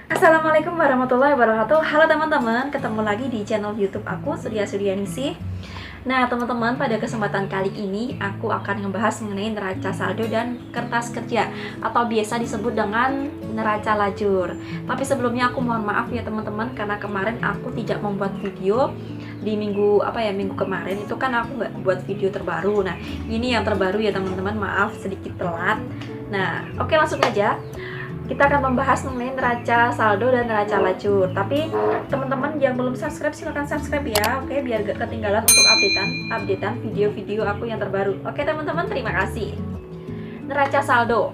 Assalamualaikum warahmatullahi wabarakatuh. Halo teman-teman, ketemu lagi di channel YouTube aku, Surya Suryaningsih. Nah teman-teman, pada kesempatan kali ini aku akan membahas mengenai neraca saldo dan kertas kerja atau biasa disebut dengan neraca lajur. Tapi sebelumnya aku mohon maaf ya teman-teman, karena kemarin aku tidak membuat video di minggu kemarin itu kan aku nggak buat video terbaru. Nah ini yang terbaru ya teman-teman, maaf sedikit telat. Nah oke, langsung aja kita akan membahas mengenai neraca saldo dan neraca lajur. Tapi teman-teman yang belum subscribe silahkan subscribe ya, oke, biar gak ketinggalan untuk updatean video-video aku yang terbaru. Oke teman-teman, terima kasih. Neraca saldo.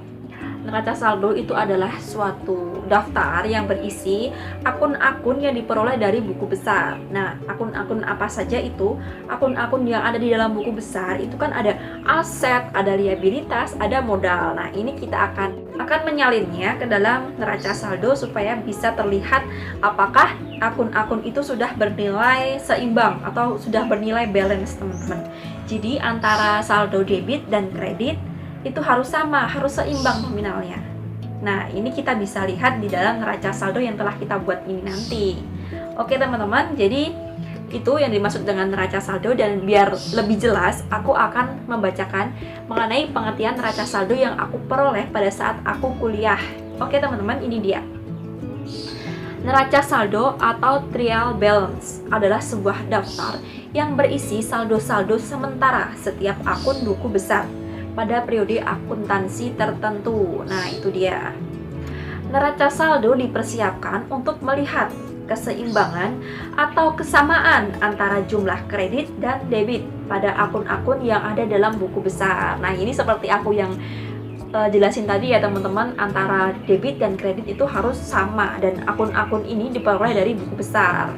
Neraca saldo itu adalah suatu daftar yang berisi akun-akun yang diperoleh dari buku besar. Nah, akun-akun apa saja itu? Akun-akun yang ada di dalam buku besar itu kan ada aset, ada liabilitas, ada modal. Nah, ini kita akan menyalinnya ke dalam neraca saldo supaya bisa terlihat apakah akun-akun itu sudah bernilai seimbang atau sudah bernilai balance, teman-teman. Jadi antara saldo debit dan kredit itu harus sama, harus seimbang nominalnya. Nah, ini kita bisa lihat di dalam neraca saldo yang telah kita buat ini nanti. Oke teman-teman, jadi itu yang dimaksud dengan neraca saldo, dan biar lebih jelas aku akan membacakan mengenai pengertian neraca saldo yang aku peroleh pada saat aku kuliah. Oke teman-teman, ini dia. Neraca saldo atau trial balance adalah sebuah daftar yang berisi saldo-saldo sementara setiap akun buku besar pada periode akuntansi tertentu. Nah, itu dia. Neraca saldo dipersiapkan untuk melihat keseimbangan atau kesamaan antara jumlah kredit dan debit pada akun-akun yang ada dalam buku besar. Nah, ini seperti aku yang jelasin tadi ya teman-teman, antara debit dan kredit itu harus sama dan akun-akun ini diperoleh dari buku besar.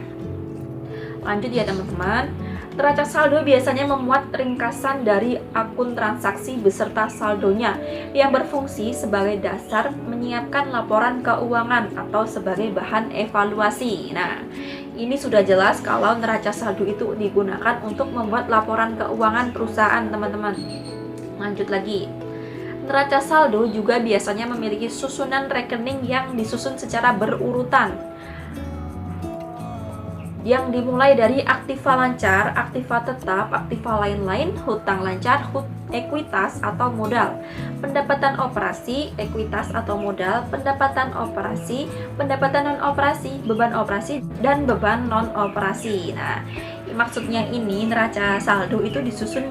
Lanjut ya teman-teman. Neraca saldo biasanya memuat ringkasan dari akun transaksi beserta saldonya yang berfungsi sebagai dasar menyiapkan laporan keuangan atau sebagai bahan evaluasi. Nah, ini sudah jelas kalau neraca saldo itu digunakan untuk membuat laporan keuangan perusahaan, teman-teman. Lanjut lagi. Neraca saldo juga biasanya memiliki susunan rekening yang disusun secara berurutan, yang dimulai dari aktiva lancar, aktiva tetap, aktiva lain-lain, hutang lancar, ekuitas atau modal, pendapatan operasi, ekuitas atau modal, pendapatan operasi, pendapatan non-operasi, beban operasi, dan beban non-operasi. Nah, maksudnya ini neraca saldo itu disusun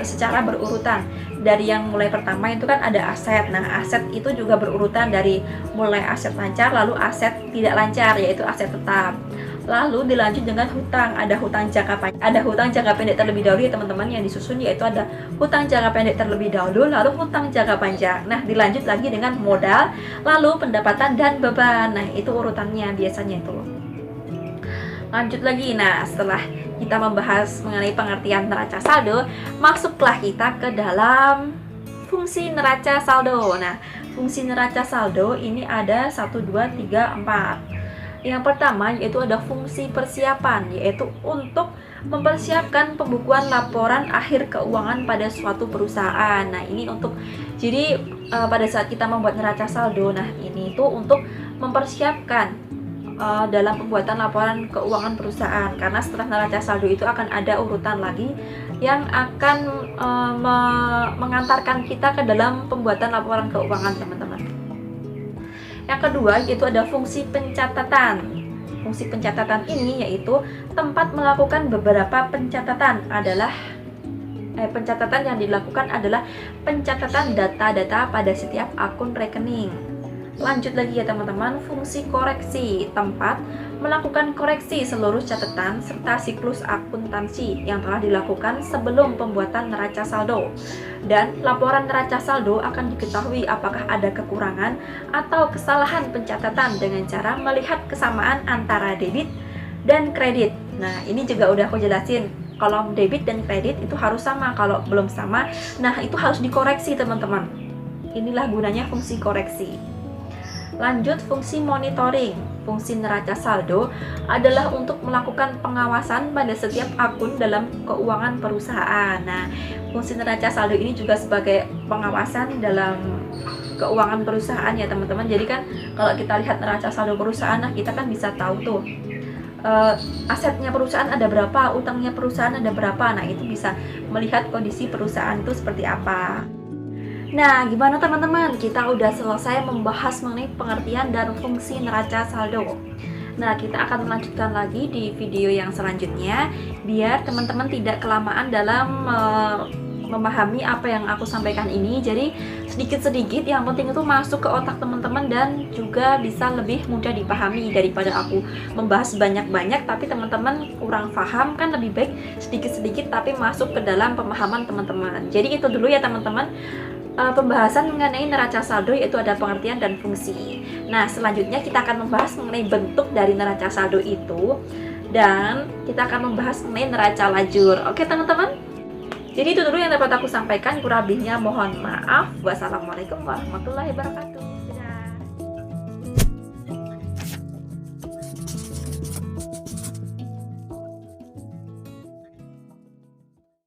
secara berurutan. Dari yang mulai pertama itu kan ada aset. Nah, aset itu juga berurutan dari mulai aset lancar lalu aset tidak lancar, yaitu aset tetap. Lalu dilanjut dengan hutang, ada hutang jangka pendek terlebih dahulu ya teman-teman yang disusun, yaitu ada hutang jangka pendek terlebih dahulu, lalu hutang jangka panjang. Nah, dilanjut lagi dengan modal, lalu pendapatan dan beban. Nah, itu urutannya biasanya itu. Lanjut lagi. Nah, setelah kita membahas mengenai pengertian neraca saldo, masuklah kita ke dalam fungsi neraca saldo. Nah, fungsi neraca saldo ini ada 1, 2, 3, 4. Yang pertama yaitu ada fungsi persiapan, yaitu untuk mempersiapkan pembukuan laporan akhir keuangan pada suatu perusahaan. Nah, ini untuk pada saat kita membuat neraca saldo, nah ini itu untuk mempersiapkan dalam pembuatan laporan keuangan perusahaan, karena setelah neraca saldo itu akan ada urutan lagi yang akan mengantarkan kita ke dalam pembuatan laporan keuangan, teman-teman. Yang kedua yaitu ada fungsi pencatatan. Fungsi pencatatan ini yaitu tempat melakukan beberapa pencatatan pencatatan yang dilakukan adalah pencatatan data-data pada setiap akun rekening. Lanjut lagi ya teman-teman, fungsi koreksi, tempat melakukan koreksi seluruh catatan serta siklus akuntansi yang telah dilakukan sebelum pembuatan neraca saldo. Dan laporan neraca saldo akan diketahui apakah ada kekurangan atau kesalahan pencatatan dengan cara melihat kesamaan antara debit dan kredit. Nah, ini juga udah aku jelasin. Kalau debit dan kredit itu harus sama, kalau belum sama, nah itu harus dikoreksi teman-teman. Inilah gunanya fungsi koreksi. Lanjut, fungsi monitoring. Fungsi neraca saldo adalah untuk melakukan pengawasan pada setiap akun dalam keuangan perusahaan. Nah, fungsi neraca saldo ini juga sebagai pengawasan dalam keuangan perusahaan ya teman-teman. Jadi kan kalau kita lihat neraca saldo perusahaan, nah kita kan bisa tahu tuh asetnya perusahaan ada berapa, utangnya perusahaan ada berapa. Nah itu bisa melihat kondisi perusahaan itu seperti apa. Nah gimana teman-teman, kita udah selesai membahas mengenai pengertian dan fungsi neraca saldo. Nah kita akan melanjutkan lagi di video yang selanjutnya, biar teman-teman tidak kelamaan dalam memahami apa yang aku sampaikan ini. Jadi sedikit-sedikit, yang penting itu masuk ke otak teman-teman dan juga bisa lebih mudah dipahami daripada aku membahas banyak-banyak tapi teman-teman kurang paham. Kan lebih baik sedikit-sedikit tapi masuk ke dalam pemahaman teman-teman. Jadi itu dulu ya teman-teman, pembahasan mengenai neraca saldo, yaitu ada pengertian dan fungsi. Nah selanjutnya kita akan membahas mengenai bentuk dari neraca saldo itu, dan kita akan membahas mengenai neraca lajur. Oke teman-teman, jadi itu dulu yang dapat aku sampaikan, kurang lebihnya mohon maaf. Wassalamualaikum warahmatullahi wabarakatuh.